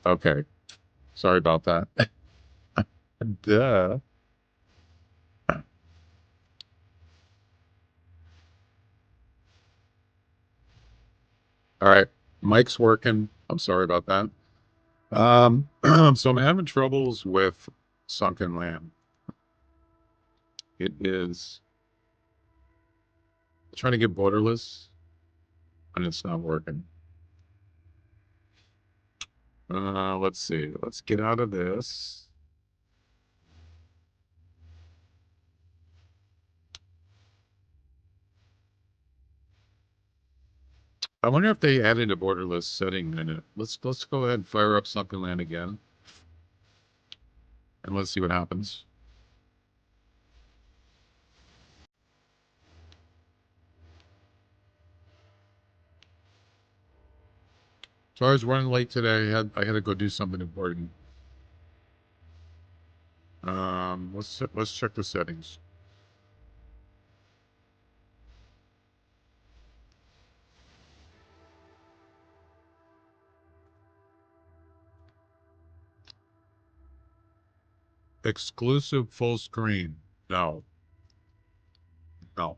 Okay. Sorry about that. Duh. All right. Mic's working. I'm sorry about that. So I'm having troubles with Sunken Land. It is trying to get borderless and it's not working. Let's see. Let's get out of this. I wonder if they added a borderless setting in it. Let's go ahead and fire up Sunken Land again and let's see what happens. So I was running late today. I had to go do something important. Let's check the settings. Exclusive full screen. No, no,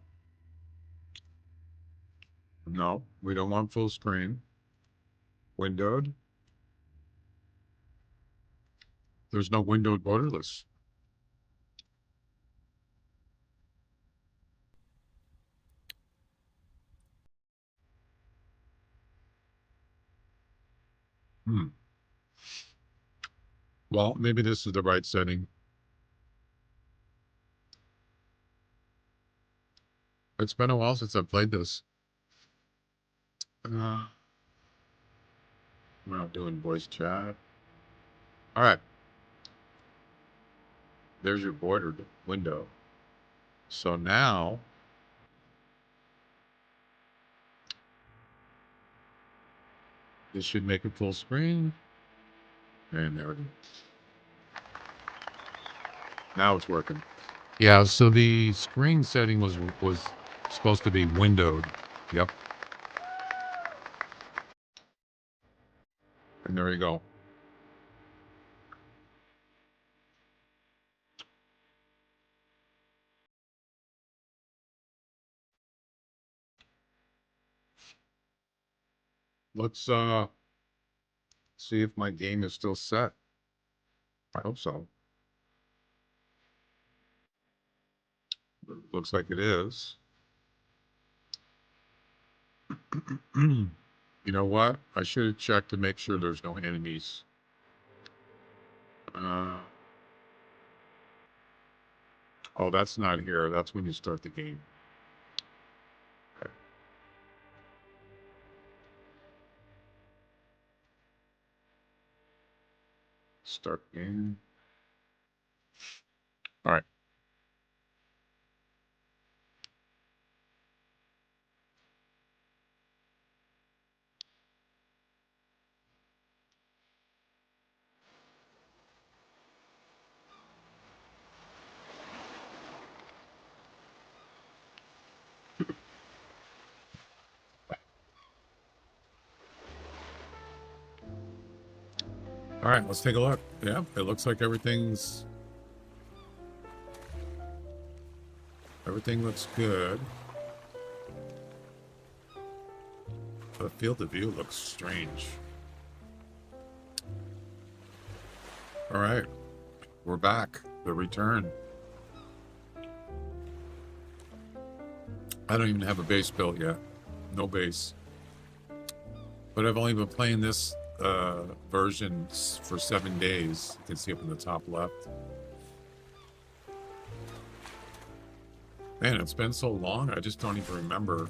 no. We don't want full screen. Windowed. There's no windowed borderless. Hmm. Well, maybe this is the right setting. It's been a while since I've played this. We're not doing voice chat. All right. There's your bordered window. So now this should make it full screen. And there it is. Now it's working. Yeah, so the screen setting was supposed to be windowed. Yep. And there you go. Let's see if my game is still set. I hope so. Looks like it is. You know what? I should have checked to make sure there's no enemies. Uh, oh, that's not here. That's when you start the game. Okay. Start game. All right. All right, let's take a look. Yeah, it looks like everything looks good. The field of view looks strange. All right, we're back. The return. I don't even have a base built yet. No base. But I've only been playing this version for 7 days. You can see up in the top left. Man, it's been so long. I just don't even remember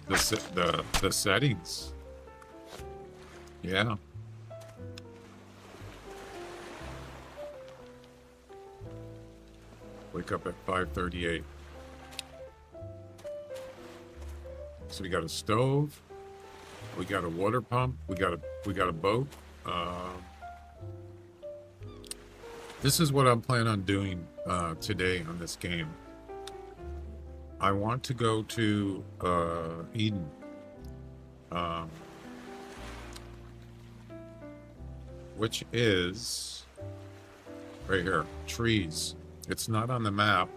the settings. Yeah. Wake up at 5:38. So we got a stove, we got a water pump, we got a boat. This is what I'm planning on doing today on this game. I want to go to Eden. which is right here, trees. It's not on the map.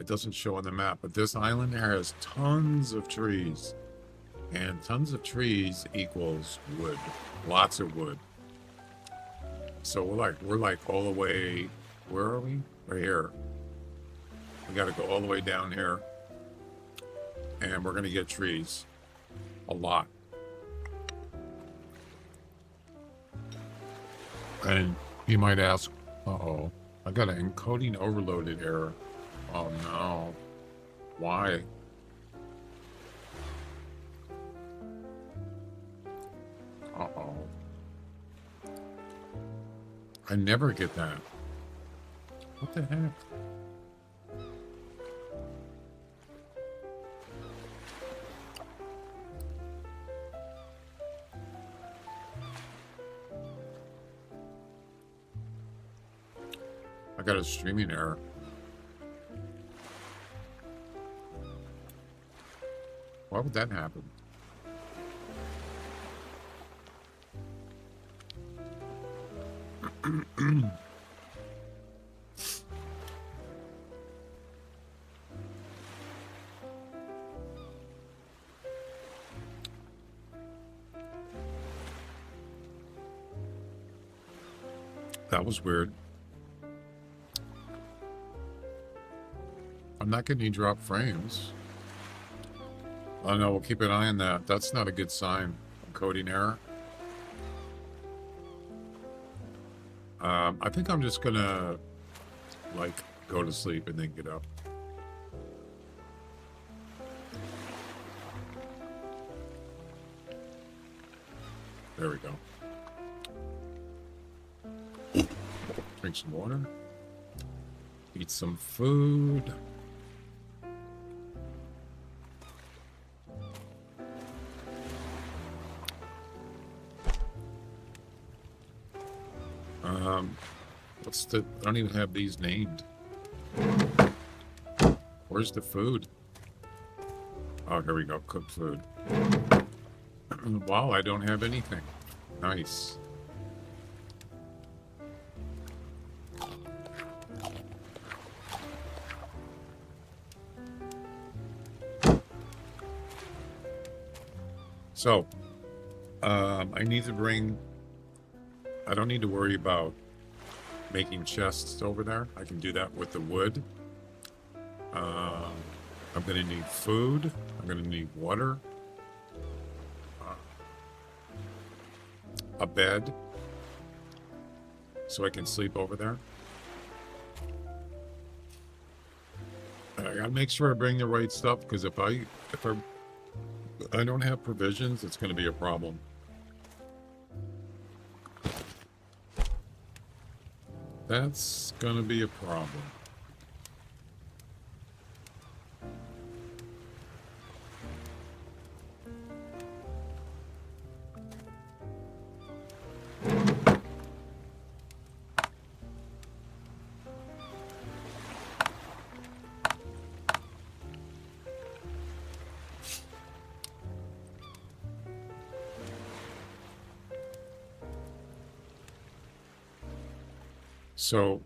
It doesn't show on the map, but this island here has tons of trees. And tons of trees equals wood. Lots of wood. So we're like all the way, where are we? Right here. We gotta go all the way down here. And we're gonna get trees. A lot. And you might ask, uh-oh, I got an encoding overloaded error. Oh no. Why? Uh-oh. I never get that. What the heck? I got a streaming error. Why would that happen? That was weird. I'm not getting any drop frames. Oh no, we'll keep an eye on that. That's not a good sign. Encoding error. I think I'm just gonna like go to sleep and then get up. There we go. Drink some water. Eat some food. I don't even have these named. Where's the food? Oh, here we go. Cooked food. Wow, I don't have anything. Nice. So, I need to bring... I don't need to worry about making chests over there. I can do that with the wood. I'm going to need food. I'm going to need water. A bed. So I can sleep over there. I got to make sure I bring the right stuff, because if I don't have provisions, it's going to be a problem. That's going to be a problem. So,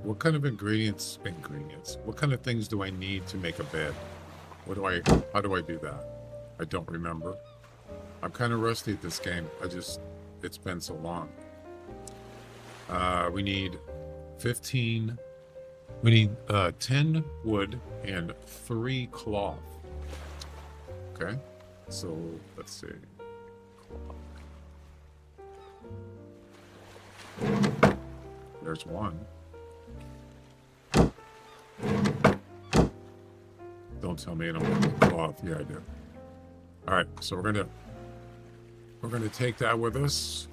what kind of ingredients, what kind of things do I need to make a bed? How do I do that? I don't remember. I'm kind of rusty at this game. It's been so long. We need 15, we need 10 wood and 3 cloth. Okay, so let's see. There's one. Don't tell me I don't have the cloth. Yeah, I do. All right, so we're gonna take that with us.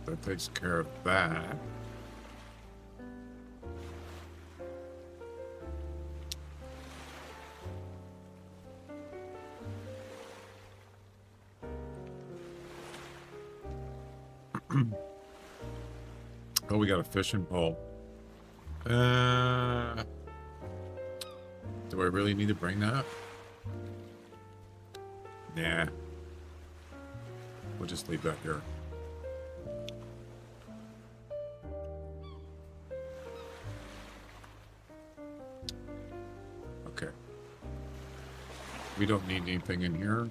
That takes care of that. Oh, we got a fishing pole. Do I really need to bring that? Nah. We'll just leave that here. Okay. We don't need anything in here.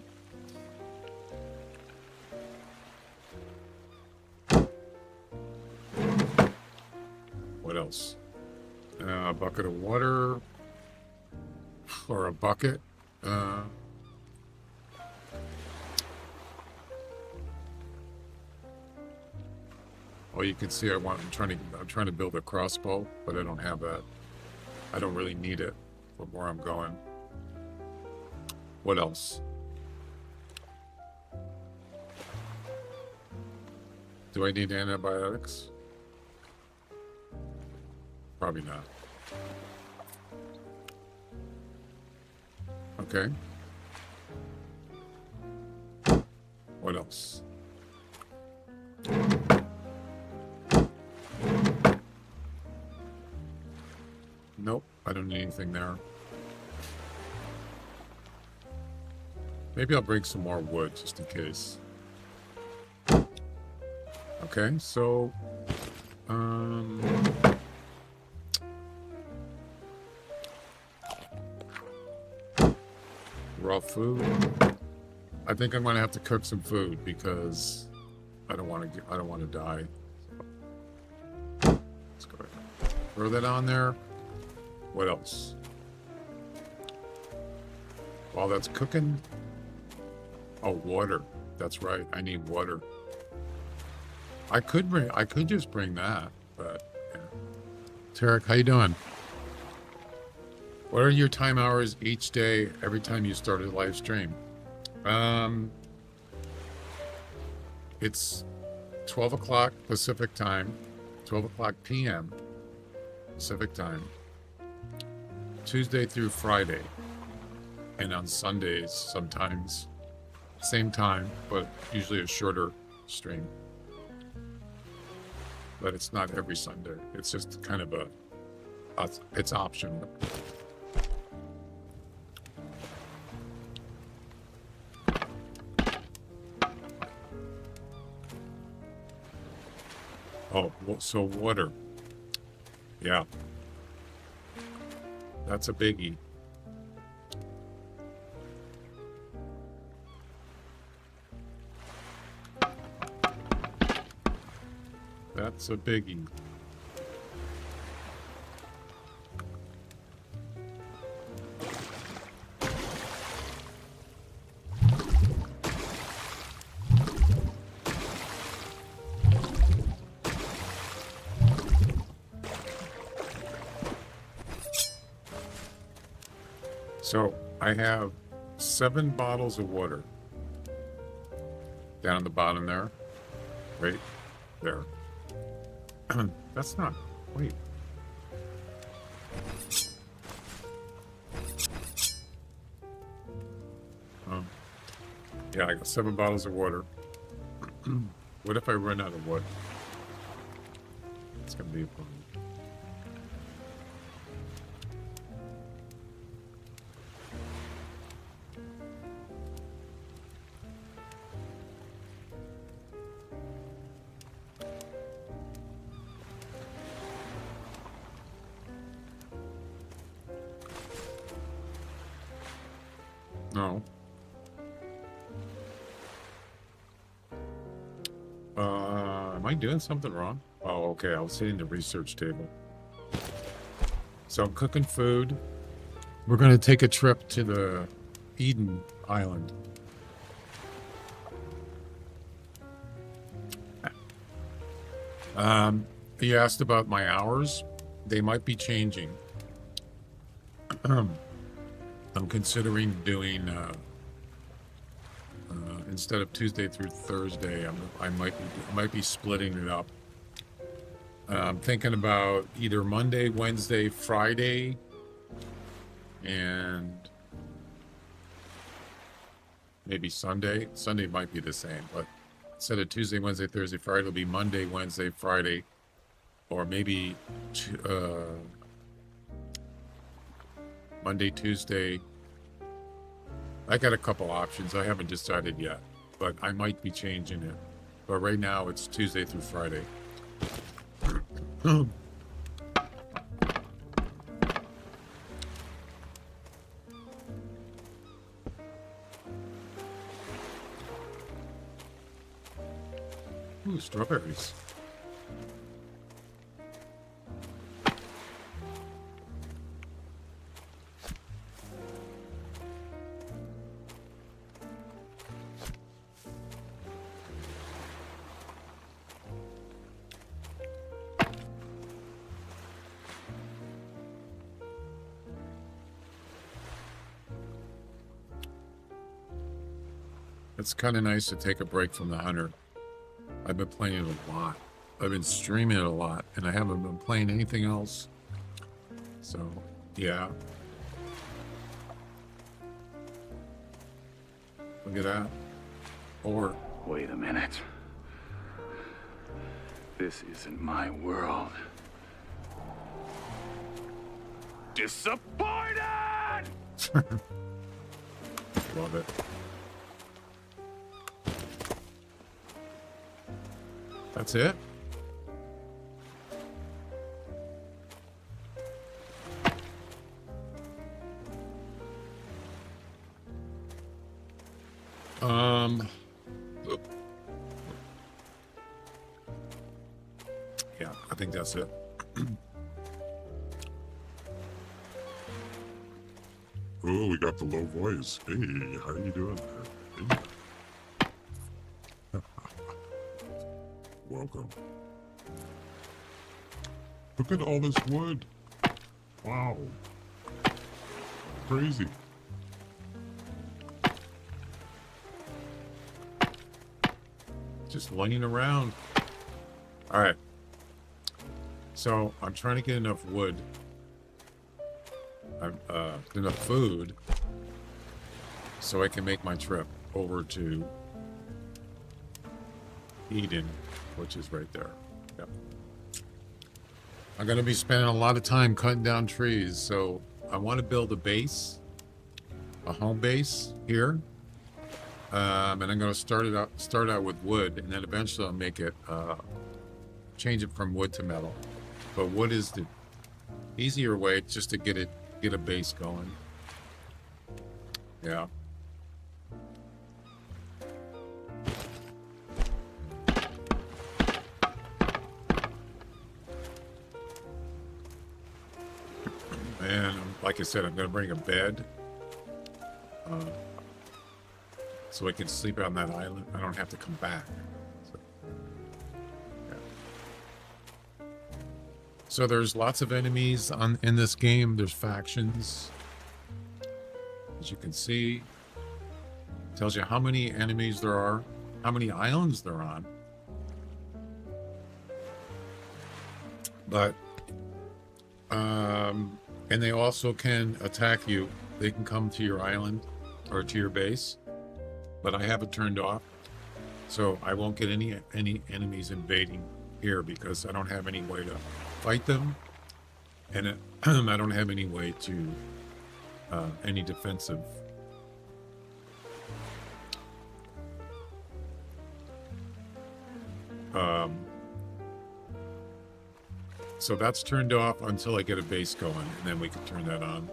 What else? A bucket of water. Or a bucket. Well, you can see I'm trying to build a crossbow, but I don't have that. I don't really need it for where I'm going. What else? Do I need antibiotics? Probably not. Okay. What else? Nope, I don't need anything there. Maybe I'll bring some more wood just in case. Okay, so raw food. I think I'm gonna have to cook some food because I don't want to die. Let's go ahead. Throw that on there. What else? While that's cooking. Oh, water. That's right. I need water. I could just bring that, but yeah. Tarek, how you doing? What are your time hours each day every time you start a live stream? It's 12 o'clock Pacific time, 12 o'clock p.m. Pacific time, Tuesday through Friday, and on Sundays sometimes, same time, but usually a shorter stream. But it's not every Sunday. It's just kind of it's optional. Oh, so water. Yeah. That's a biggie. That's a biggie. So I have 7 bottles of water down at the bottom there, right there. That's not, wait. Yeah, I got 7 bottles of water. What if I run out of wood? It's gonna be a problem. No. Am I doing something wrong? Oh, okay. I was hitting the research table. So I'm cooking food. We're going to take a trip to the Eden Island. You asked about my hours. They might be changing. I'm considering doing instead of Tuesday through Thursday. I might be splitting it up. I'm thinking about either Monday, Wednesday, Friday, and maybe Sunday. Sunday might be the same, but instead of Tuesday, Wednesday, Thursday, Friday, it'll be Monday, Wednesday, Friday, or maybe Monday, Tuesday, I got a couple options. I haven't decided yet, but I might be changing it. But right now it's Tuesday through Friday. Ooh, strawberries. It's kind of nice to take a break from the Hunter. I've been playing it a lot. I've been streaming it a lot, and I haven't been playing anything else. So, yeah. Look at that. Or... Wait a minute. This isn't my world. Disappointed! Love it. That's it? Yeah, I think that's it. Oh, we got the low voice. Hey, how are you doing there? Hey. Welcome. Look at all this wood. Wow. Crazy. Just laying around. All right. So I'm trying to get enough wood, enough food, so I can make my trip over to Eden, which is right there. Yep. I'm going to be spending a lot of time cutting down trees, so I want to build a base, a home base here, and I'm going to start out with wood, and then eventually I'll make it, change it from wood to metal. But wood is the easier way just to get a base going. Yeah. And like I said, I'm going to bring a bed so I can sleep on that island. I don't have to come back. So, yeah. So there's lots of enemies in this game. There's factions. As you can see, it tells you how many enemies there are, how many islands they're on. But and they also can attack you. They can come to your island or to your base, but I have it turned off, so I won't get any enemies invading here because I don't have any way to fight them, and I don't have any way to any defensive. So that's turned off until I get a base going, and then we can turn that on.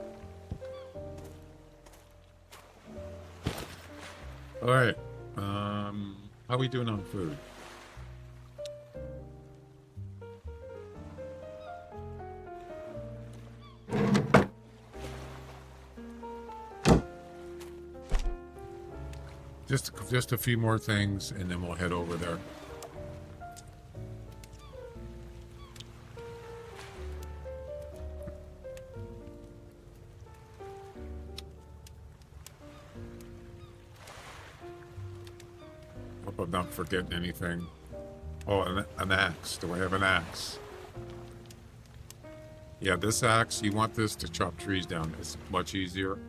All right. How are we doing on food? Just a few more things, and then we'll head over there. Hope I'm not forgetting anything. Oh, an axe. Do I have an axe? Yeah, this axe, you want this to chop trees down. It's much easier.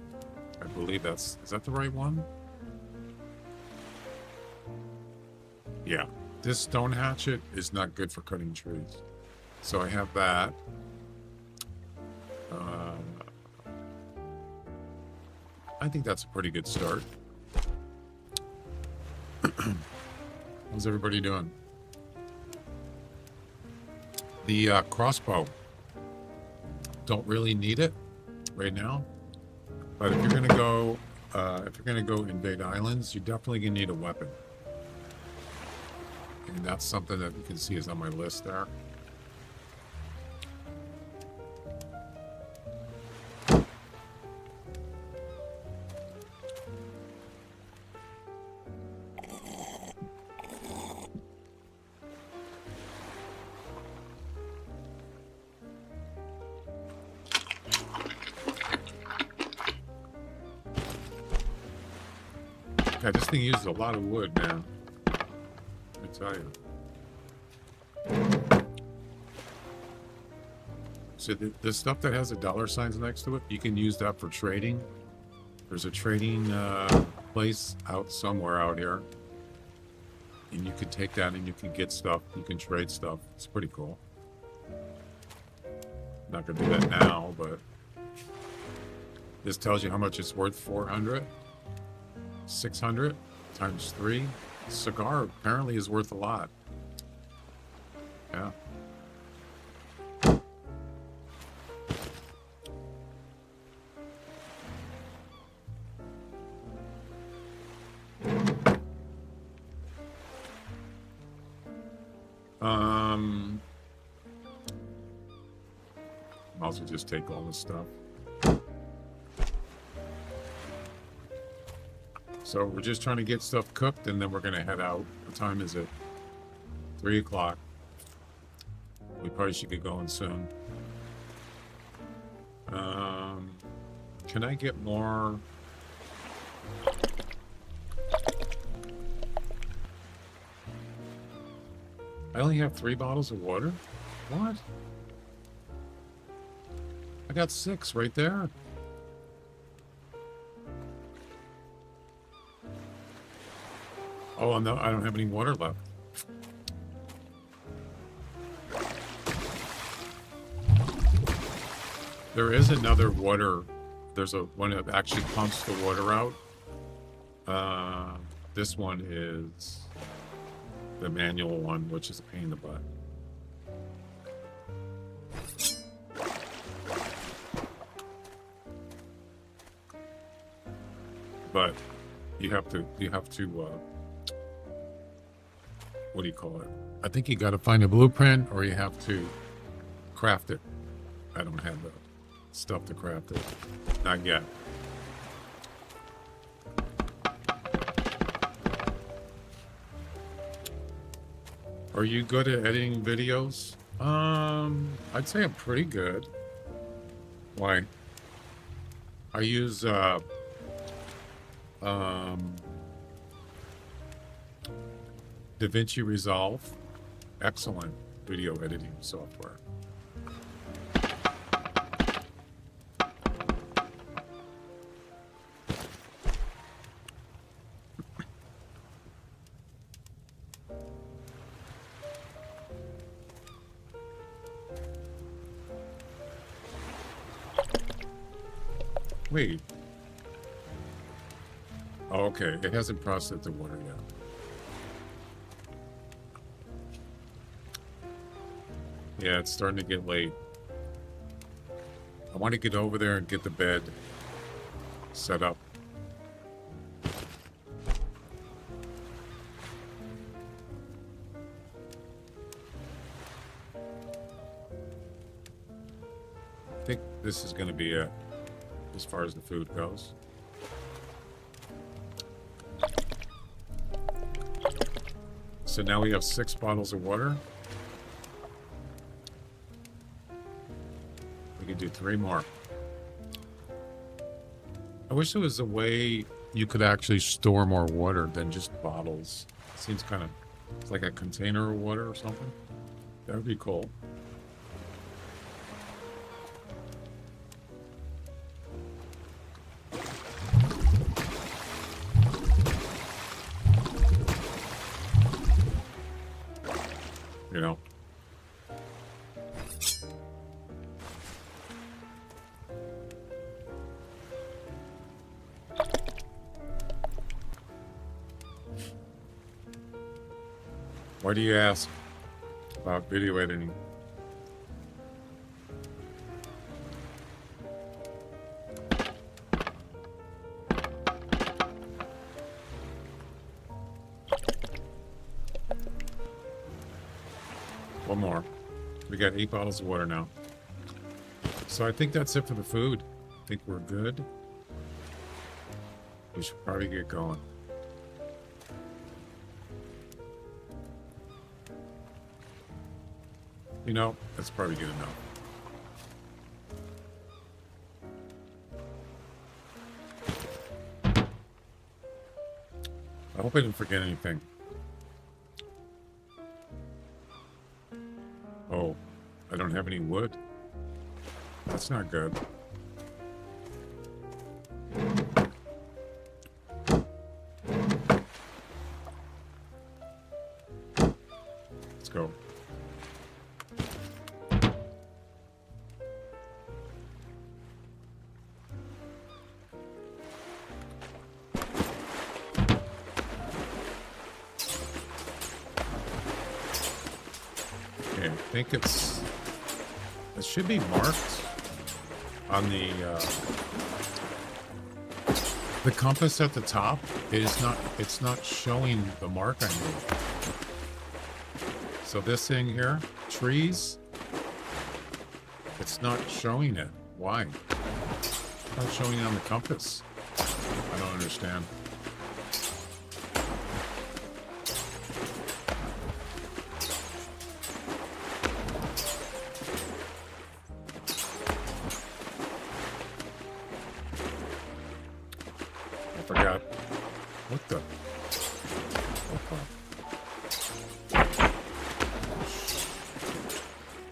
I believe is that the right one? Yeah, this stone hatchet is not good for cutting trees. So I have that. I think that's a pretty good start. How's everybody doing? The crossbow. Don't really need it right now, but if you're gonna go, invade islands, you're definitely gonna need a weapon, and that's something that you can see is on my list there. Yeah, this thing uses a lot of wood, man. Let me tell you. So the stuff that has the dollar signs next to it, you can use that for trading. There's a trading place out somewhere out here. And you can take that and you can get stuff. You can trade stuff. It's pretty cool. Not going to do that now, but this tells you how much it's worth. 400. 600 times 3. Cigar apparently is worth a lot. Yeah. Might as well just take all this stuff. So we're just trying to get stuff cooked, and then we're going to head out. What time is it? 3 o'clock. We probably should get going soon. Can I get more? I only have 3 bottles of water? What? I got 6 right there. Oh, no, I don't have any water left. There is another water. There's a one that actually pumps the water out. This one is the manual one, which is a pain in the butt. But you have to what do you call it? I think you got to find a blueprint, or you have to craft it. I don't have the stuff to craft it. Not yet. Are you good at editing videos? I'd say I'm pretty good. Why? I use DaVinci Resolve. Excellent video editing software. Wait. Oh, okay. It hasn't processed the water yet. Yeah, it's starting to get late. I want to get over there and get the bed set up. I think this is going to be it as far as the food goes. So now we have 6 bottles of water. We can do 3 more. I wish there was a way you could actually store more water than just bottles. It seems kind of like a container of water or something. That would be cool. You know. Why do you ask about video editing? One more. We got 8 bottles of water now. So I think that's it for the food. I think we're good. We should probably get going. You know, that's probably good enough. I hope I didn't forget anything. Oh, I don't have any wood. That's not good. Let's go. Okay, I think it should be marked on the compass at the top. It's not showing the mark I made. So this thing here, trees, it's not showing it. Why? It's not showing it on the compass. I don't understand. I forgot. What the?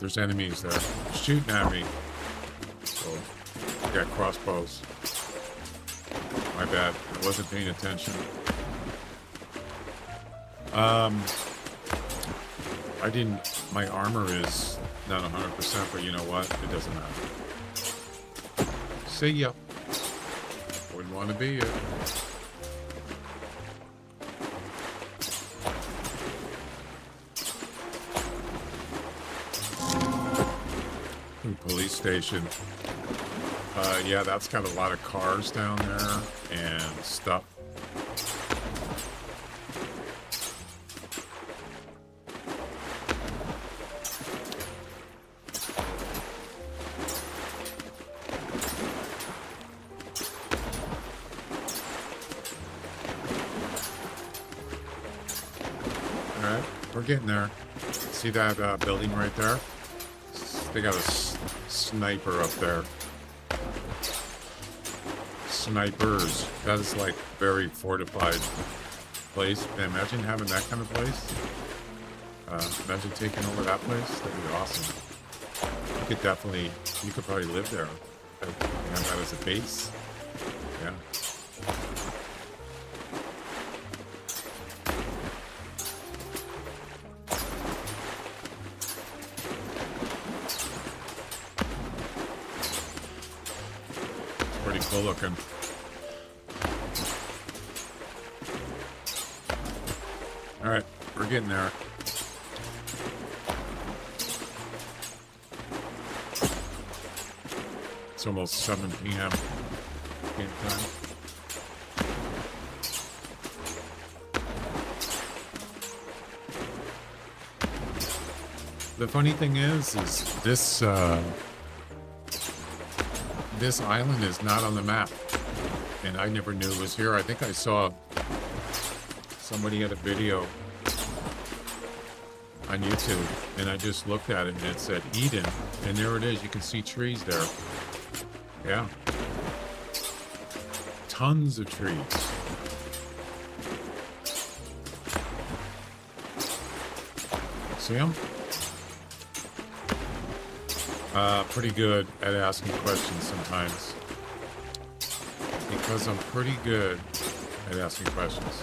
There's enemies there shooting at me. So I got crossbows. My bad. I wasn't paying attention. I didn't. My armor is not 100%, but you know what? It doesn't matter. See ya. Wouldn't want to be you. Police station. Yeah, that's got a lot of cars down there and stuff. All right, we're getting there. See that building right there? They got a sniper up there. Snipers. That is like very fortified place. Man, imagine having that kind of place. Imagine taking over that place. That'd be awesome. You could probably live there. Have that as a base. Yeah. Pretty cool looking. All right, we're getting there. It's almost 7 p.m. game time. The funny thing is this this island is not on the map, and I never knew it was here. I think I saw somebody had a video on YouTube, and I just looked at it, and it said Eden, and there it is. You can see trees there. Yeah. Tons of trees. See them? Pretty good at asking questions sometimes. Because I'm pretty good at asking questions.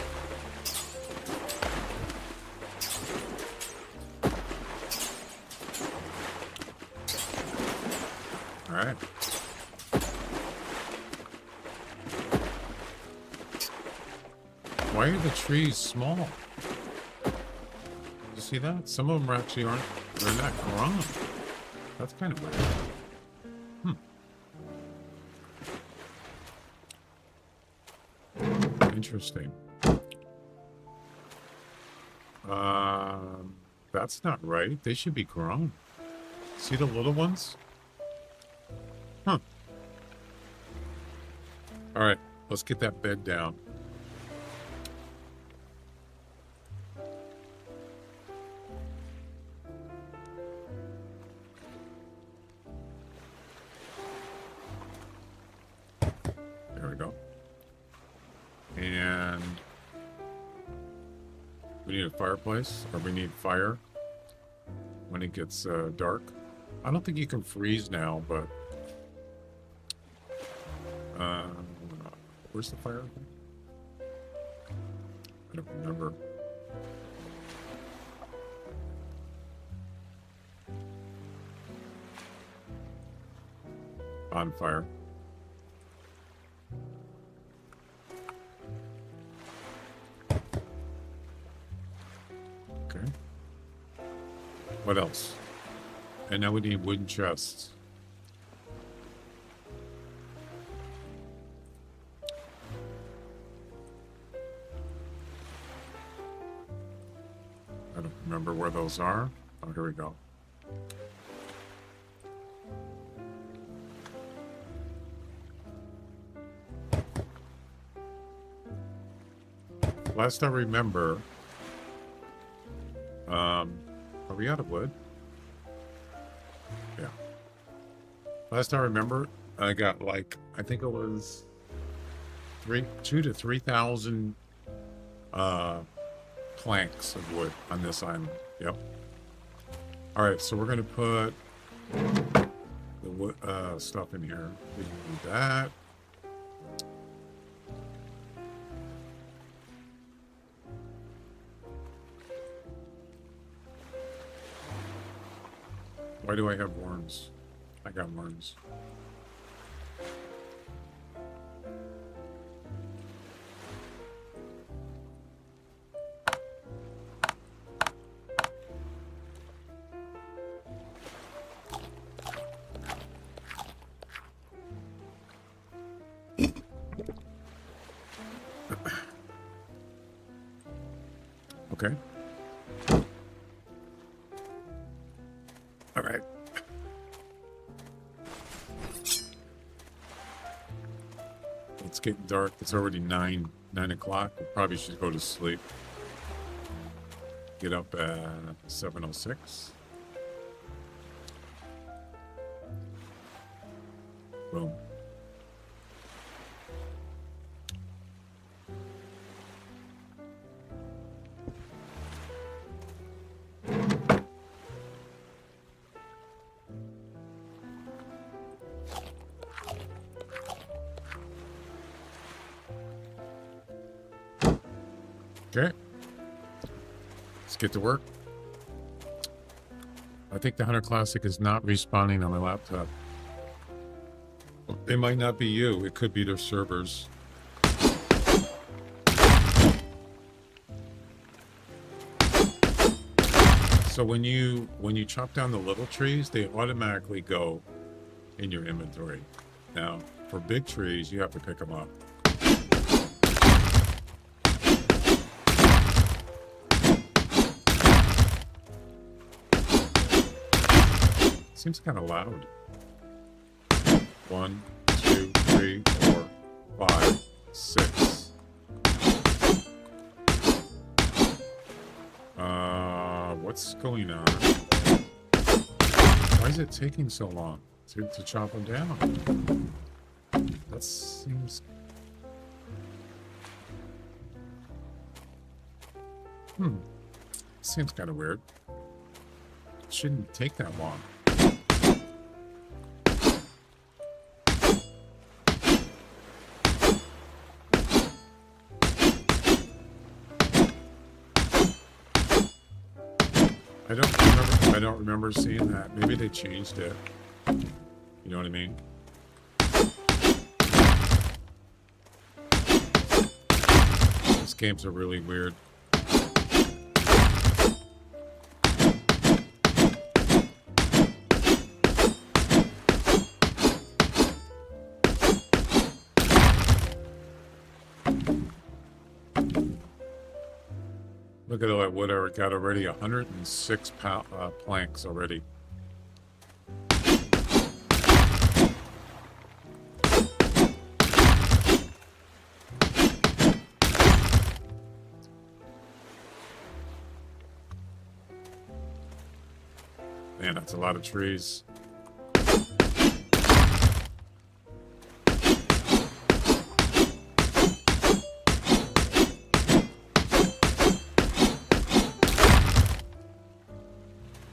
All right. Why are the trees small? You see that? Some of them are actually aren't. They're not grown. That's kind of weird. Interesting. That's not right. They should be grown. See the little ones? Huh. All right, let's get that bed down. There we go. And we need a fireplace, or we need fire when it gets dark. I don't think you can freeze now, but where's the fire? I don't remember. On fire. Okay. What else? And now we need wooden chests. I don't remember where those are. Oh, here we go. Last I remember, are we out of wood? Yeah. Last I remember, I got like, I think it was 2,000 to 3,000 planks of wood on this island. Yep. All right, so we're gonna put the wood stuff in here. We can do that. Why do I have worms? I got worms. Okay. All right. It's getting dark. It's already 9 o'clock. We probably should go to sleep. Get up at 7:06. Boom. Okay. Let's get to work. I think the Hunter Classic is not respawning on my laptop. It might not be you. It could be their servers. So when you chop down the little trees, they automatically go in your inventory. Now, for big trees, you have to pick them up. Seems kind of loud. 1, 2, 3, 4, 5, 6. What's going on? Why is it taking so long to chop them down? That seems... Seems kind of weird. It shouldn't take that long. I don't remember seeing that. Maybe they changed it. You know what I mean? These games are really weird. Look at all that wood I got already. 106 planks already. Man, that's a lot of trees.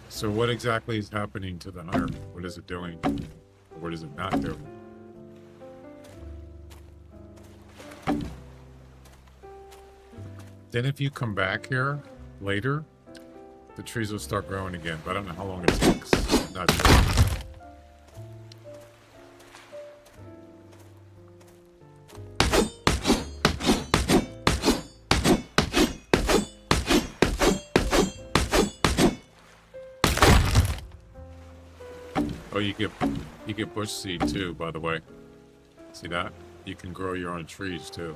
So what exactly is happening to the hunter? What is it doing? Or what is it not doing? Then if you come back here later, the trees will start growing again, but I don't know how long it takes. I'm not sure. Oh, you get bush seed too, by the way. See that? You can grow your own trees too.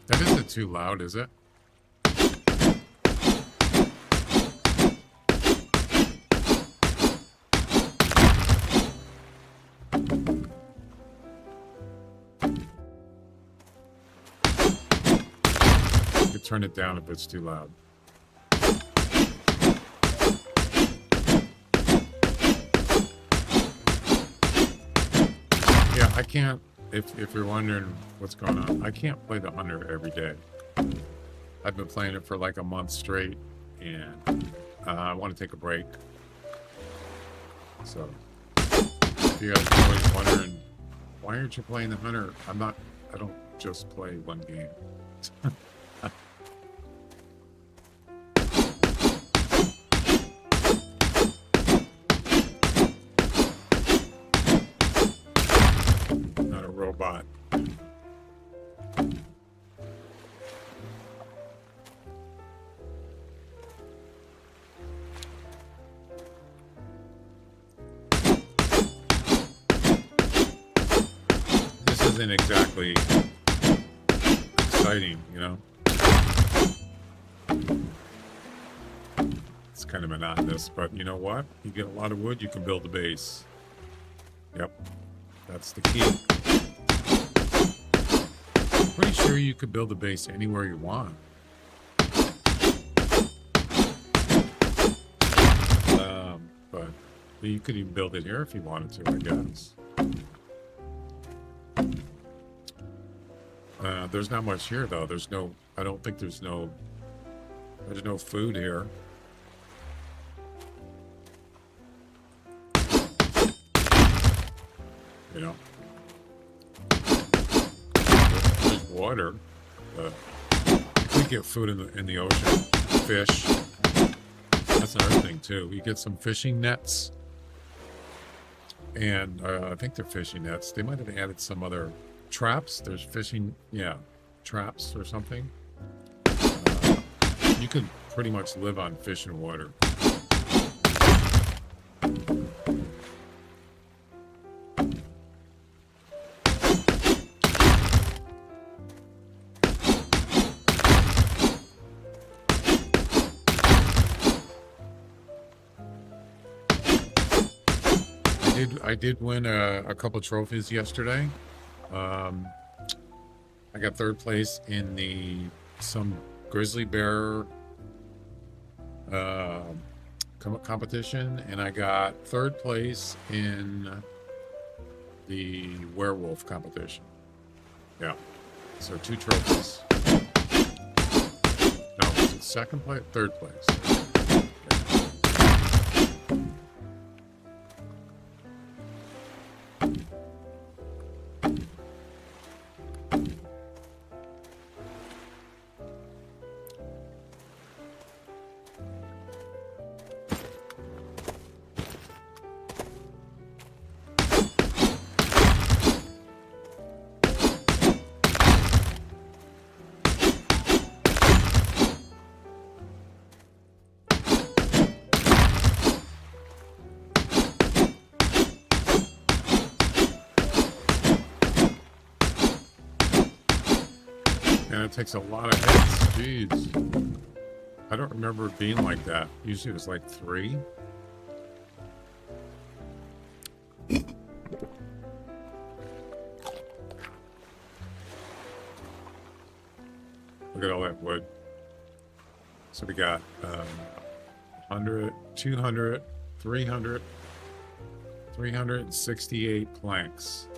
That isn't too loud, is it? Turn it down if it's too loud. Yeah, I can't, if you're wondering what's going on, I can't play the Hunter every day. I've been playing it for like a month straight, and I want to take a break. So, if you guys are always wondering, why aren't you playing the Hunter? I don't just play one game. Robot. This isn't exactly exciting, you know? It's kind of monotonous, but you know what? You get a lot of wood, you can build a base. Yep, that's the key. Pretty sure you could build a base anywhere you want. But you could even build it here if you wanted to, I guess. There's not much here though. I don't think there's no food here. You know? Water, but you get food in the ocean. Fish. That's another thing too. You get some fishing nets, and I think they're fishing nets. They might have added some other traps. There's fishing, yeah, traps or something. You could pretty much live on fish and water. I did win a couple trophies yesterday. I got third place in some grizzly bear competition, and I got third place in the werewolf competition. Yeah, so 2 trophies. No, was it second place? Third place. man, it takes a lot of hits. Jeez. I don't remember it being like that. Usually it was like 3. Look at all that wood. So we got 100, 200, 300, 368 planks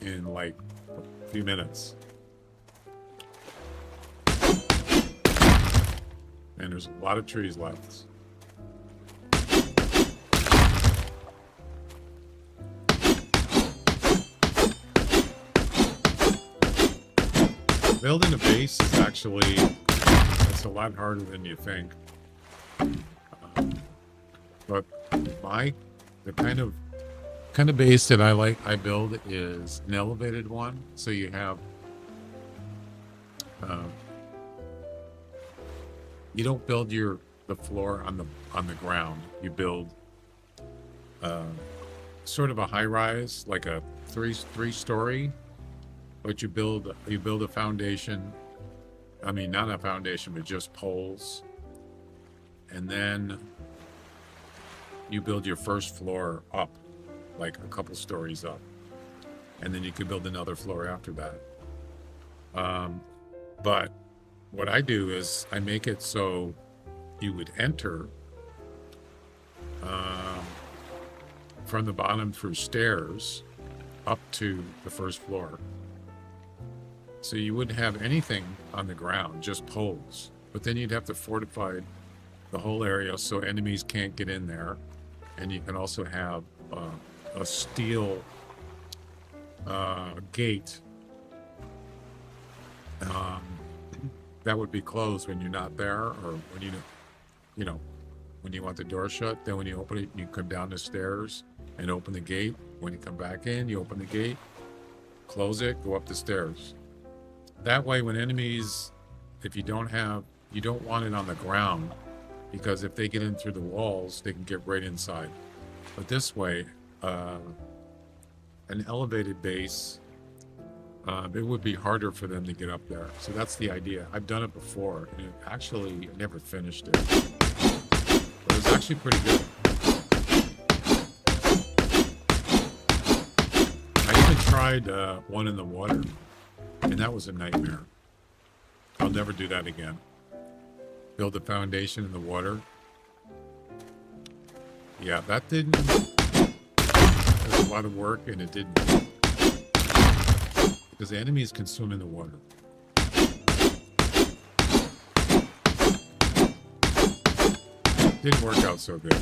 in like a few minutes. And there's a lot of trees left. Building a base is actually, it's a lot harder than you think. But the kind of base that I build is an elevated one. So you have, you don't build the floor on the ground. You build sort of a high rise, like a three-story, but you build a foundation. I mean, not a foundation, but just poles, and then you build your first floor up, like a couple stories up, and then you can build another floor after that. But what I do is I make it so you would enter from the bottom through stairs up to the first floor. So you wouldn't have anything on the ground, just poles. But then you'd have to fortify the whole area so enemies can't get in there. And you can also have a steel gate that would be closed when you're not there, or when when you want the door shut. Then when you open it, you come down the stairs and open the gate. When you come back in, you open the gate, close it, go up the stairs. That way, when enemies, if you don't want it on the ground, because if they get in through the walls, they can get right inside. But this way, an elevated base, it would be harder for them to get up there. So that's the idea. I've done it before, and I never finished it. But it was actually pretty good. I even tried one in the water, and that was a nightmare. I'll never do that again. Build a foundation in the water. Yeah, that didn't. It was a lot of work, and it didn't. Because the enemy is consuming the water. Didn't work out so good.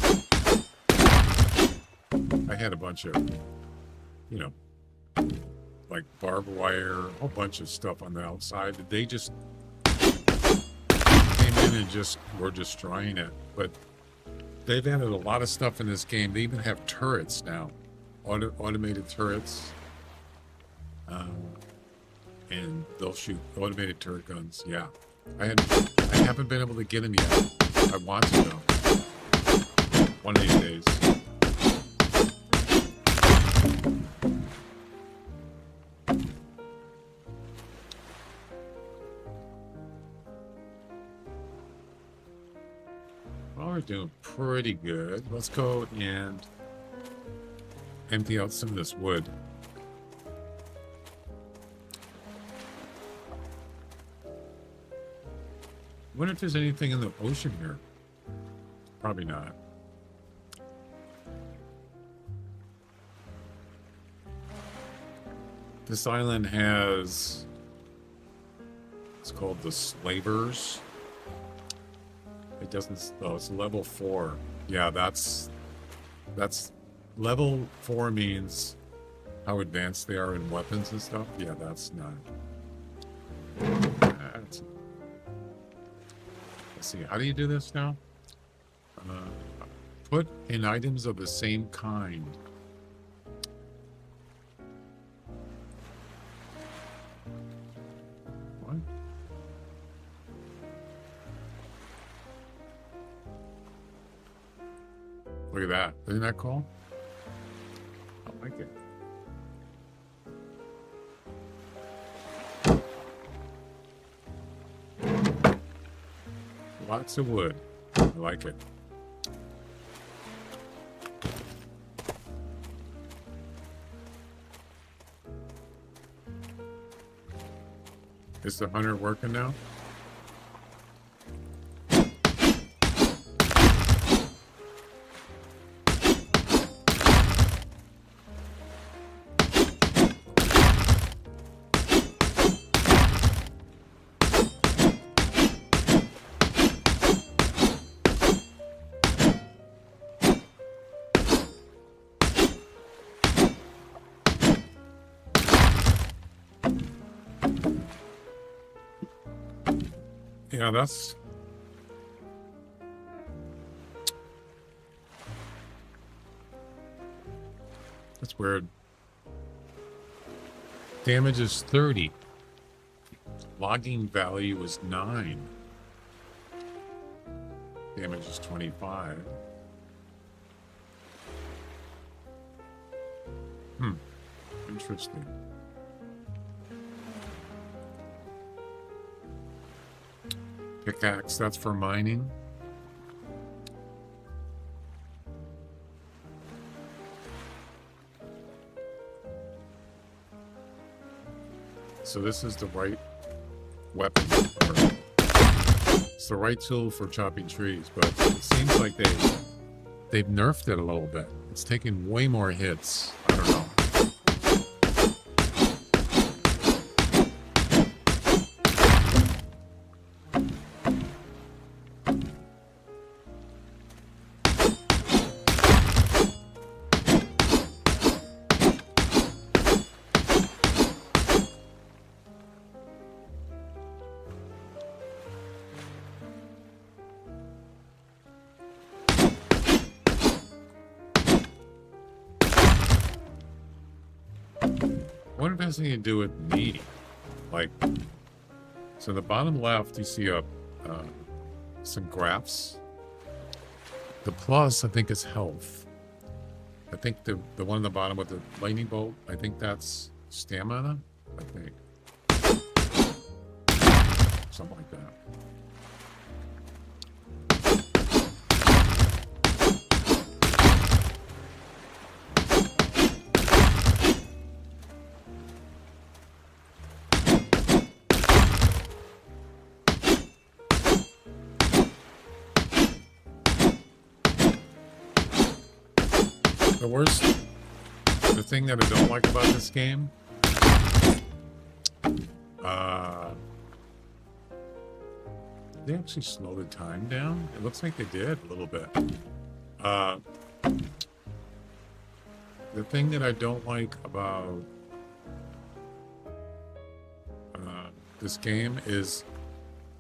I had a bunch of, like barbed wire, a whole bunch of stuff on the outside. They just came in and just were destroying it. But they've added a lot of stuff in this game. They even have turrets now, automated turrets. And they'll shoot automated turret guns. Yeah, I haven't been able to get them yet. I want to though. One of these days. Well, we're doing pretty good. Let's go and empty out some of this wood. I wonder if there's anything in the ocean here. Probably not. This island has, it's called the Slavers. It doesn't, oh, it's level 4. Yeah, that's level 4 means how advanced they are in weapons and stuff. Yeah, that's not. Let's see, how do you do this now? Put in items of the same kind. What? Look at that. Isn't that cool? I like it. Lots of wood. I like it. Is the hunter working now? Yeah, that's weird. Damage is 30. Logging value is 9. Damage is 25. Interesting. Pickaxe, that's for mining. So this is the right weapon. It's the right tool for chopping trees, but it seems like they've nerfed it a little bit. It's taking way more hits. I don't know. I wonder if it has anything to do with me. Like, so the bottom left, you see some graphs. The plus, I think, is health. I think the one on the bottom with the lightning bolt, I think that's stamina. I think something like that. The thing that I don't like about this game, they actually slow the time down. It looks like they did a little bit. The thing that I don't like about this game is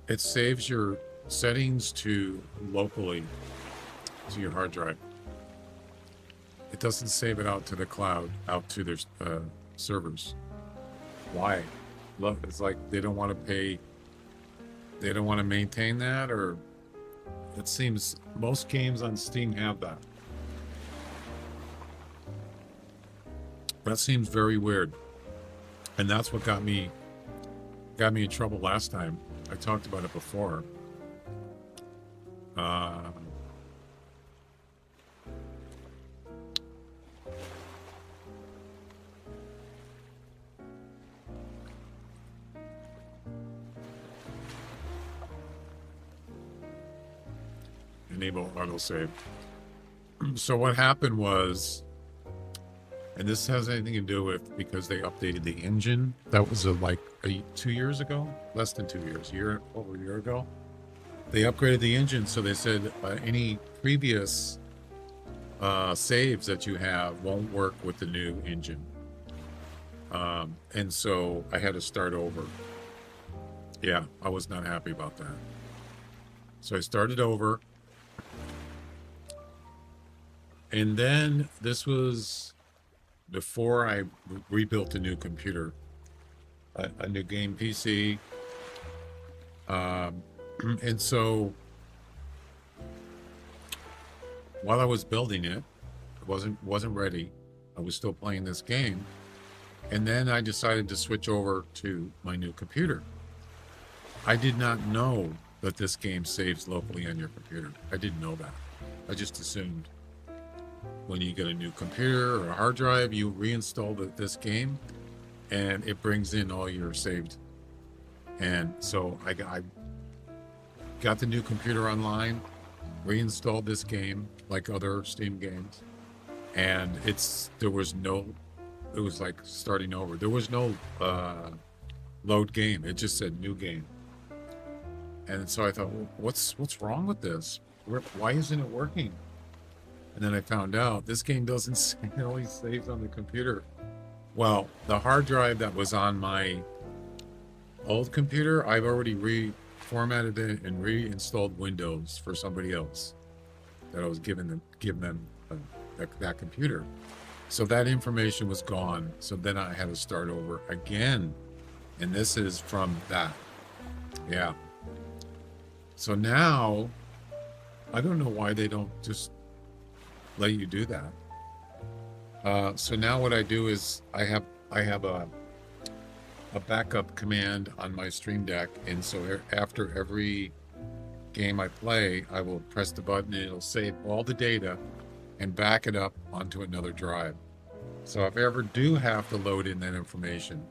it saves your settings to locally to your hard drive. It doesn't save it out to the cloud, out to their servers. Why? Look, it's like they don't want to pay. They don't want to maintain that, or it seems most games on Steam have that. That seems very weird, and that's what got me in trouble last time. I talked about it before. Enable autosave. So what happened was, and this has anything to do with because they updated the engine. That was like 2 years ago, less than 2 years, over a year ago. They upgraded the engine, so they said any previous saves that you have won't work with the new engine. And so I had to start over. Yeah, I was not happy about that. So I started over. And then this was before I rebuilt a new computer, a new game PC. And so while I was building it, it wasn't ready. I was still playing this game. And then I decided to switch over to my new computer. I did not know that this game saves locally on your computer. I didn't know that. I just assumed when you get a new computer or a hard drive, you reinstall this game and it brings in all your saved. And so I got the new computer online, reinstalled this game like other Steam games, and it was like starting over. There was no load game. It just said new game. And so I thought, well, what's wrong with this? Why isn't it working? And then I found out this game doesn't it only saves on the computer. Well, the hard drive that was on my old computer, I've already reformatted it and reinstalled Windows for somebody else that I was giving them that computer. So that information was gone. So then I had to start over again. And this is from that. Yeah. So now, I don't know why they don't just let you do that. So now what I do is I have a backup command on my Stream Deck, and so after every game I play, I will press the button and it'll save all the data and back it up onto another drive. So if I ever do have to load in that information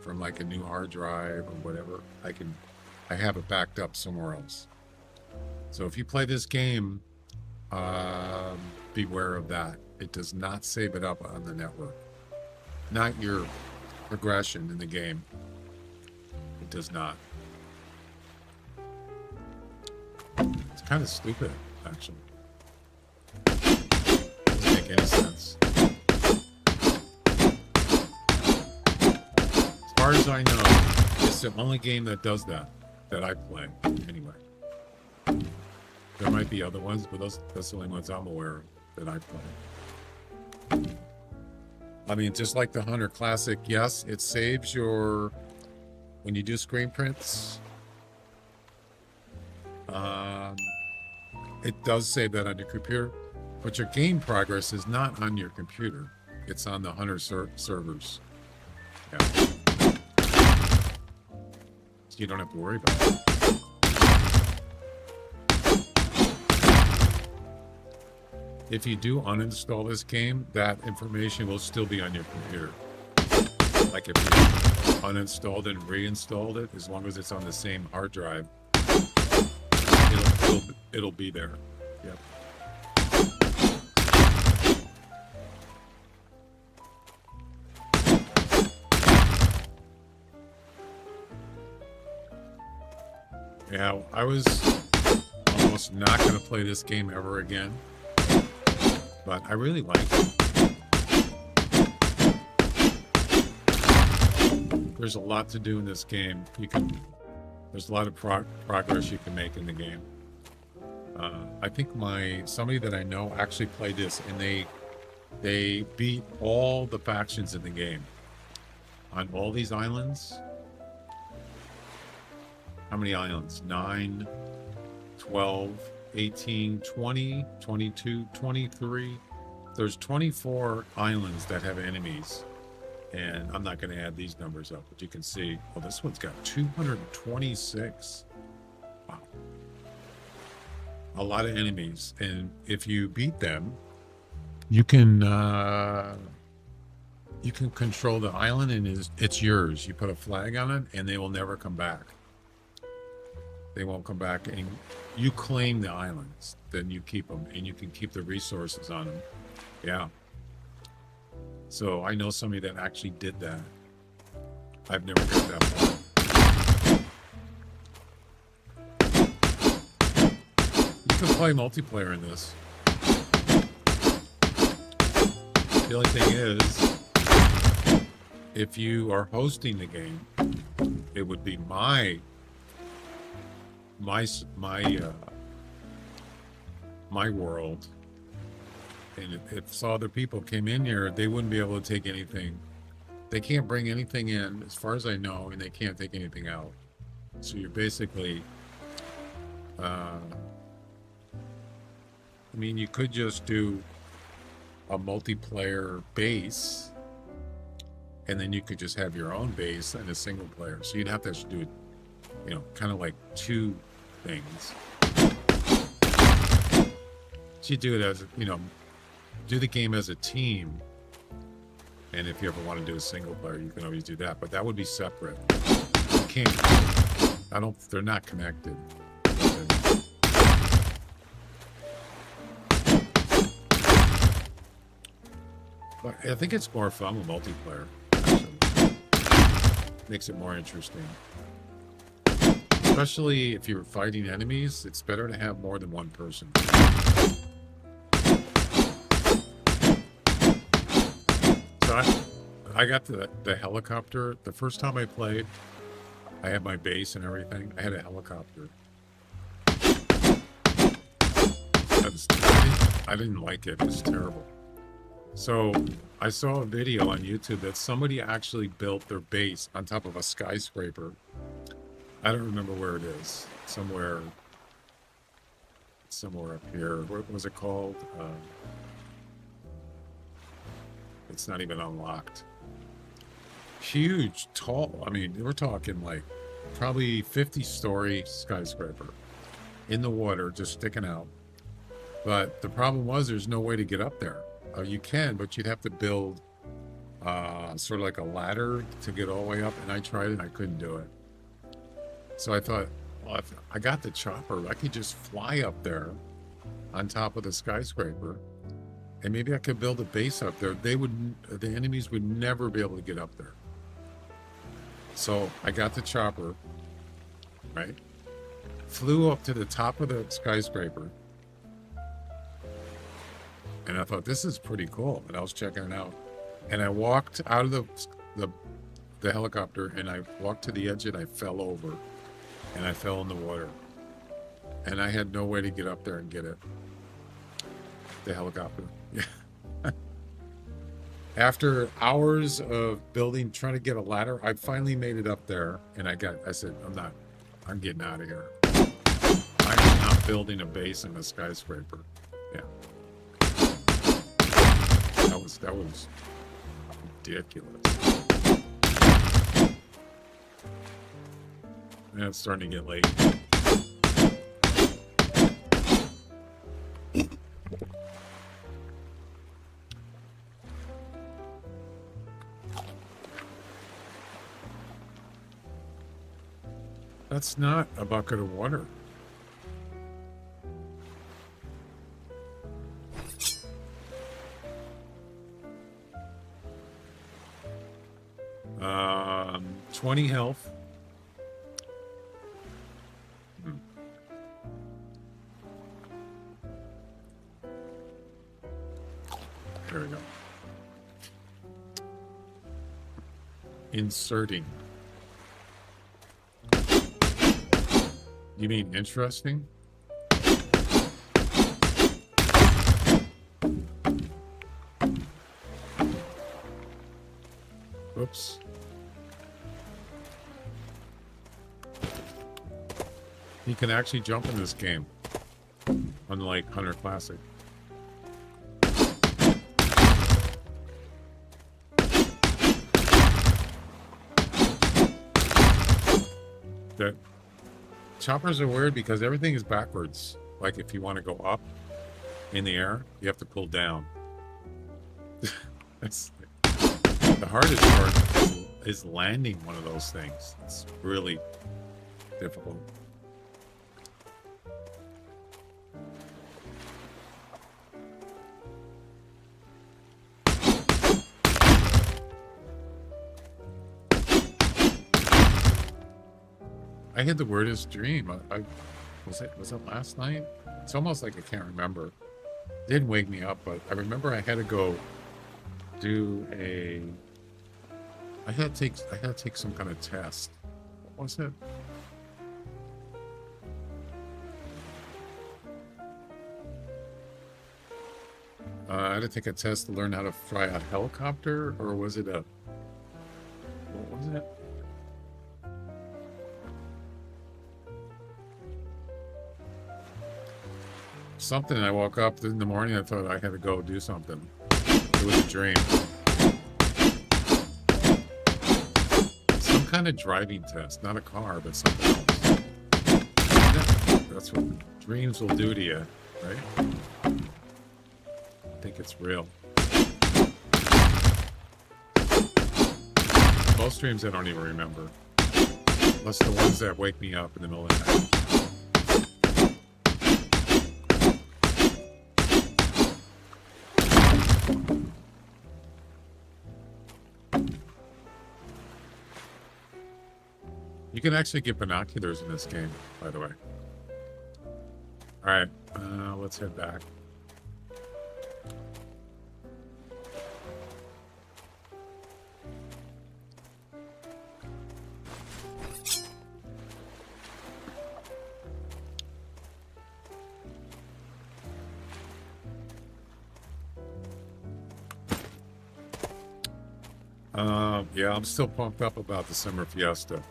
from like a new hard drive or whatever, I have it backed up somewhere else. So if you play this game, beware of that. It does not save it up on the network. Not your progression in the game. It does not. It's kind of stupid, actually. Doesn't make any sense. As far as I know, it's the only game that does that I play, anyway. There might be other ones, but that's the only ones I'm aware of that I play. I mean, just like the Hunter Classic, yes, it saves when you do screen prints, it does save that on your computer, but your game progress is not on your computer. It's on the Hunter servers. Yeah. So you don't have to worry about it. If you do uninstall this game, that information will still be on your computer. Like if you uninstalled and reinstalled it, as long as it's on the same hard drive, it'll be there. Yep. Yeah, I was almost not going to play this game ever again. But I really like it. There's a lot to do in this game. There's a lot of progress you can make in the game. I think somebody that I know actually played this, and they beat all the factions in the game on all these islands. How many islands? 9, 12. 18, 20, 22, 23. There's 24 islands that have enemies. And I'm not going to add these numbers up, but you can see, well, this one's got 226. Wow. A lot of enemies. And if you beat them, you can control the island and it's yours. You put a flag on it and they will never come back. They won't come back, and you claim the islands, then you keep them, and you can keep the resources on them. Yeah. So I know somebody that actually did that. I've never got that far. You can play multiplayer in this. The only thing is, if you are hosting the game, it would be my world, and if other people came in here, they wouldn't be able to take anything. They can't bring anything in, as far as I know, and they can't take anything out. So you're basically, I mean, you could just do a multiplayer base, and then you could just have your own base and a single player. So you'd have to actually do it, kind of like two things. You do it as, you know, do the game as a team. And if you ever want to do a single player, you can always do that. But that would be separate. You can't. They're not connected. But I think it's more fun with multiplayer, actually. Makes it more interesting. Especially if you're fighting enemies, it's better to have more than one person. So I got the helicopter. The first time I played, I had my base and everything. I had a helicopter. I didn't like it. It was terrible. So I saw a video on YouTube that somebody actually built their base on top of a skyscraper. I don't remember where it is. Somewhere up here. What was it called? It's not even unlocked. Huge, tall. I mean, we're talking like probably 50-story skyscraper in the water, just sticking out. But the problem was there's no way to get up there. You can, but you'd have to build sort of like a ladder to get all the way up. And I tried it and I couldn't do it. So I thought, well, if I got the chopper, I could just fly up there on top of the skyscraper. And maybe I could build a base up there. The enemies would never be able to get up there. So I got the chopper, right? Flew up to the top of the skyscraper. And I thought, this is pretty cool. And I was checking it out. And I walked out of the helicopter and I walked to the edge and I fell over. And I fell in the water. And I had no way to get up there and get it. The helicopter. Yeah. After hours of building, trying to get a ladder, I finally made it up there. And I said, I'm getting out of here. I'm not building a base in a skyscraper. Yeah. That was ridiculous. And it's starting to get late. That's not a bucket of water. Um, 20 health. There we go. Inserting. You mean interesting? Whoops. You can actually jump in this game, unlike Hunter Classic. The choppers are weird because everything is backwards. Like if you want to go up in the air, you have to pull down. That's the hardest part is landing one of those things. It's really difficult. I had the weirdest dream. Was it last night? It's almost like I can't remember. It didn't wake me up, but I remember I had to go do I had to take some kind of test. What was it? I had to take a test to learn how to fly a helicopter, or was it what was it? Something. I woke up in the morning. I thought I had to go do something. It was a dream. Some kind of driving test, not a car, but something else. That's what dreams will do to you, right? I think it's real. Most dreams I don't even remember. Unless the ones that wake me up in the middle of the night. You can actually get binoculars in this game, by the way. Alright, let's head back. Yeah, I'm still pumped up about the summer fiesta.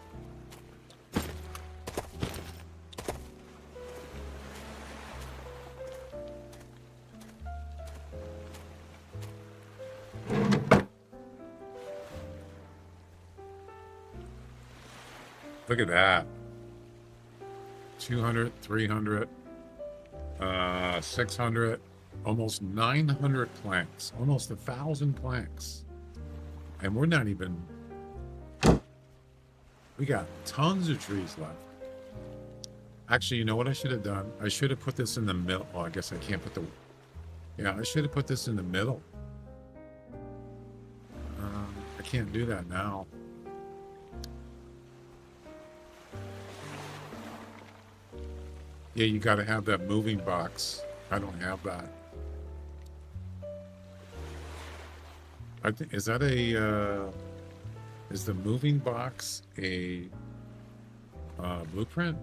Look at that. 200, 300, 600, almost 900 planks, almost 1,000 planks. And we're not even, we got tons of trees left. Actually, you know what I should have done? I should have put this in the middle. Oh, I guess I can't put the, yeah, I should have put this in the middle. I can't do that now. Yeah, you got to have that moving box. I don't have that. I think, is that a, is the moving box a blueprint?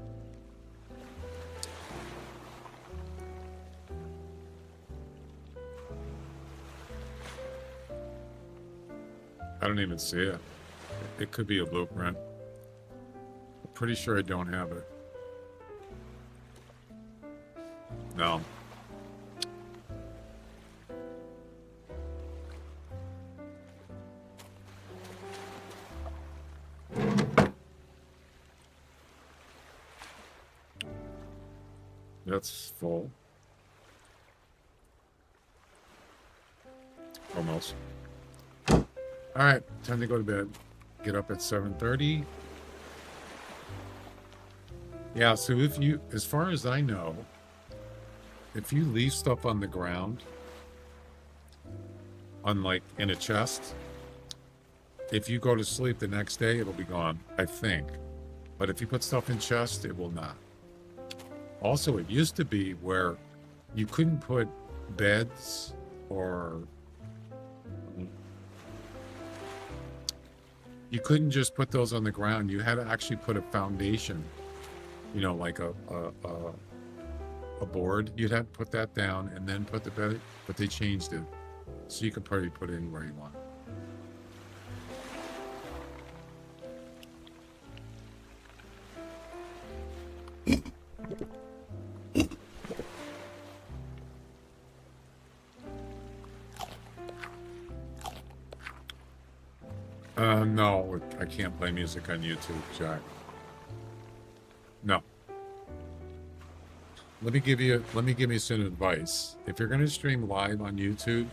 I don't even see it. It could be a blueprint. I'm pretty sure I don't have it. No. That's full. Almost. All right, time to go to bed. Get up at 7:30. Yeah, so if you, as far as I know, if you leave stuff on the ground, unlike in a chest, if you go to sleep the next day, it'll be gone, I think. But if you put stuff in chest, it will not. Also, it used to be where you couldn't put beds or you couldn't just put those on the ground. You had to actually put a foundation, you know, like a board. You'd have to put that down and then put the bed, but they changed it. So you could probably put it anywhere you want. No, I can't play music on YouTube, Jack. No. Let me give you some advice. If you're going to stream live on YouTube,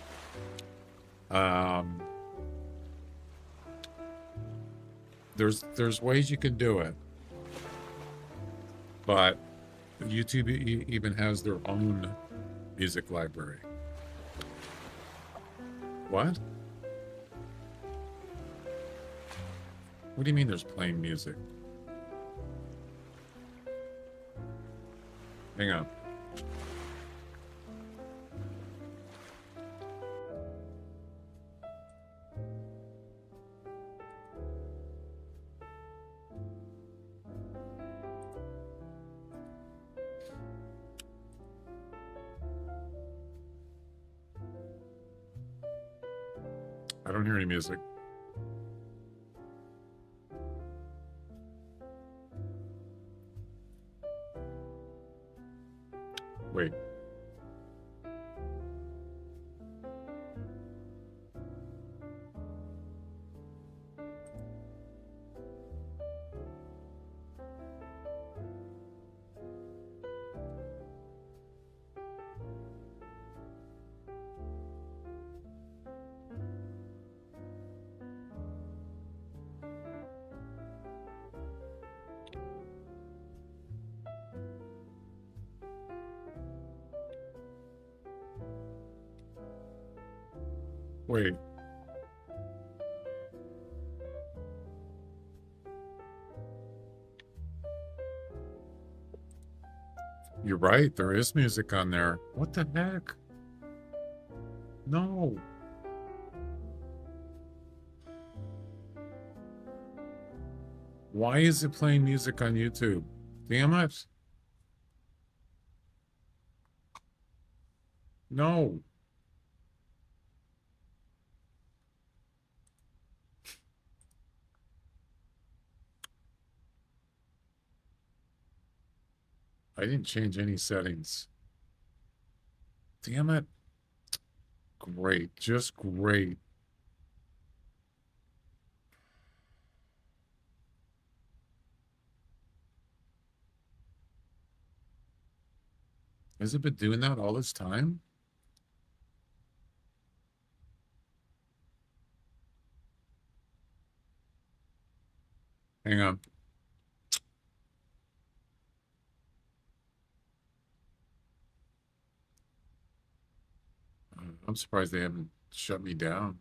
there's ways you can do it, but YouTube even has their own music library. What? What do you mean there's plain music? Hang on. I don't hear any music. Wait. Wait. You're right. There is music on there. What the heck? No. Why is it playing music on YouTube? Damn it. No. I didn't change any settings. Damn it. Great. Just great. Has it been doing that all this time? Hang on. I'm surprised they haven't shut me down.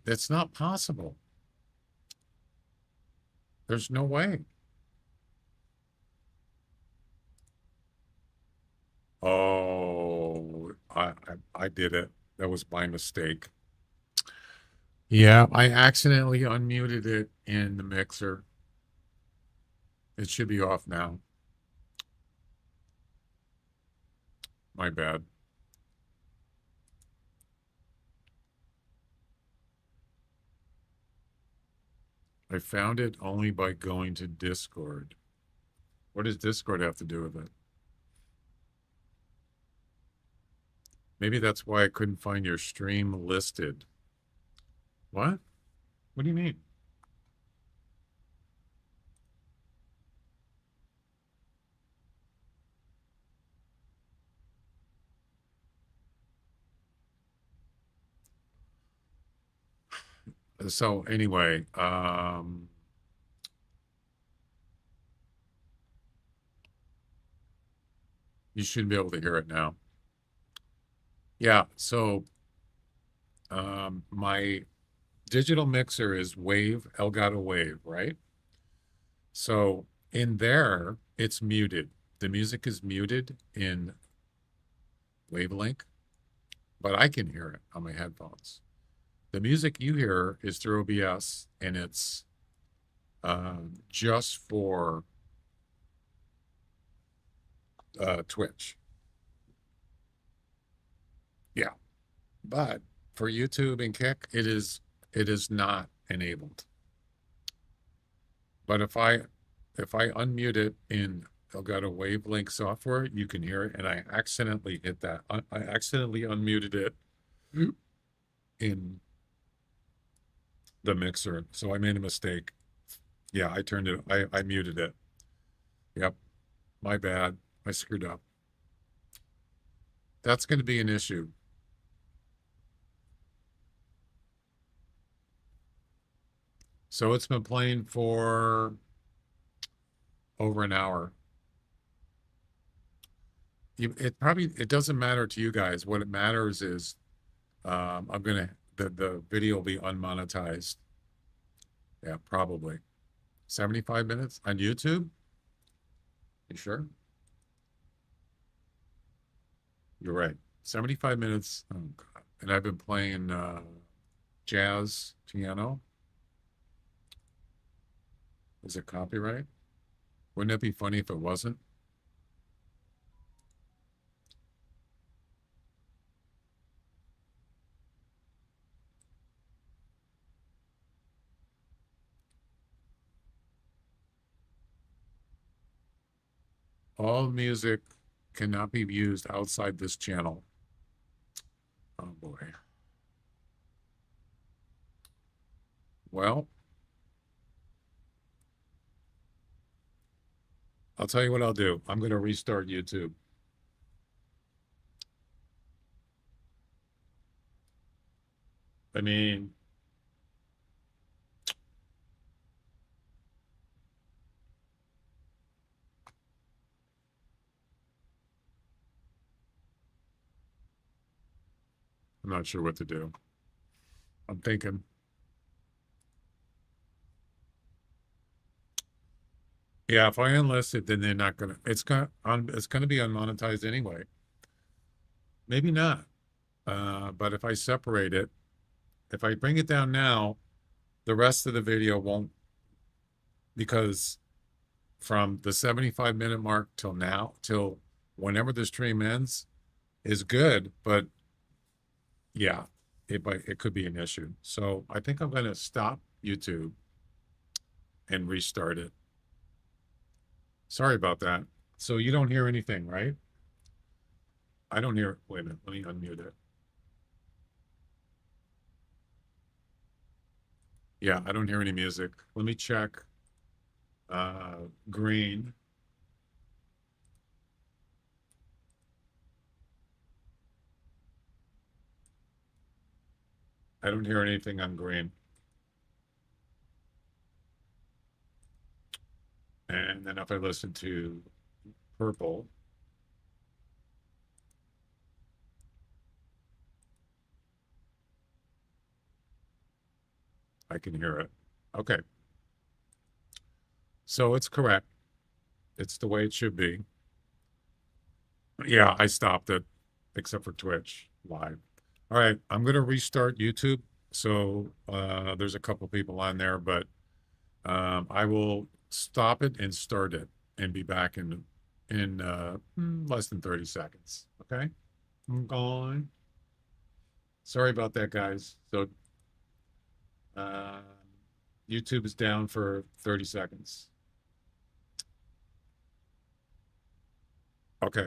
That's not possible. There's no way. Oh, I did it. That was my mistake. Yeah, I accidentally unmuted it in the mixer. It should be off now. My bad. I found it only by going to Discord. What does Discord have to do with it? Maybe that's why I couldn't find your stream listed. What? What do you mean? So anyway, you should be able to hear it now. Yeah, so my digital mixer is Wave, Elgato Wave, right? So in there, it's muted. The music is muted in Wavelink, but I can hear it on my headphones. The music you hear is through OBS, and it's just for Twitch. Yeah, but for YouTube and Kick, it is not enabled. But if I unmute it in Elgato Wavelink software, you can hear it. And I accidentally hit that. I accidentally unmuted it in the mixer, so I made a mistake. Yeah, I turned it. I muted it. Yep, my bad. I screwed up. That's going to be an issue. So it's been playing for over an hour. It doesn't matter to you guys. What it matters is the video will be unmonetized. Yeah, probably 75 minutes on YouTube. You sure? You're right. 75 minutes. Oh God. And I've been playing jazz piano. Is it copyright? Wouldn't it be funny if it wasn't? All music cannot be used outside this channel. Oh boy. Well, I'll tell you what I'll do. I'm going to restart YouTube. I mean, I'm not sure what to do. I'm thinking. Yeah, if I enlist it, then they're not gonna. It's gonna be unmonetized anyway. Maybe not. But if I separate it, if I bring it down now, the rest of the video won't, because from the 75-minute mark till now, till whenever the stream ends, is good. But yeah, it could be an issue. So I think I'm gonna stop YouTube and restart it. Sorry about that. So you don't hear anything, right? I don't hear. Wait a minute. Let me unmute it. Yeah, I don't hear any music. Let me check. Green. I don't hear anything on green. And then if I listen to purple, I can hear it. Okay. So it's correct. It's the way it should be. Yeah, I stopped it, except for Twitch live. All right, I'm going to restart YouTube. So there's a couple people on there, but I will stop it and start it and be back in less than 30 seconds. Okay? I'm gone. Sorry about that, guys. So YouTube is down for 30 seconds. Okay.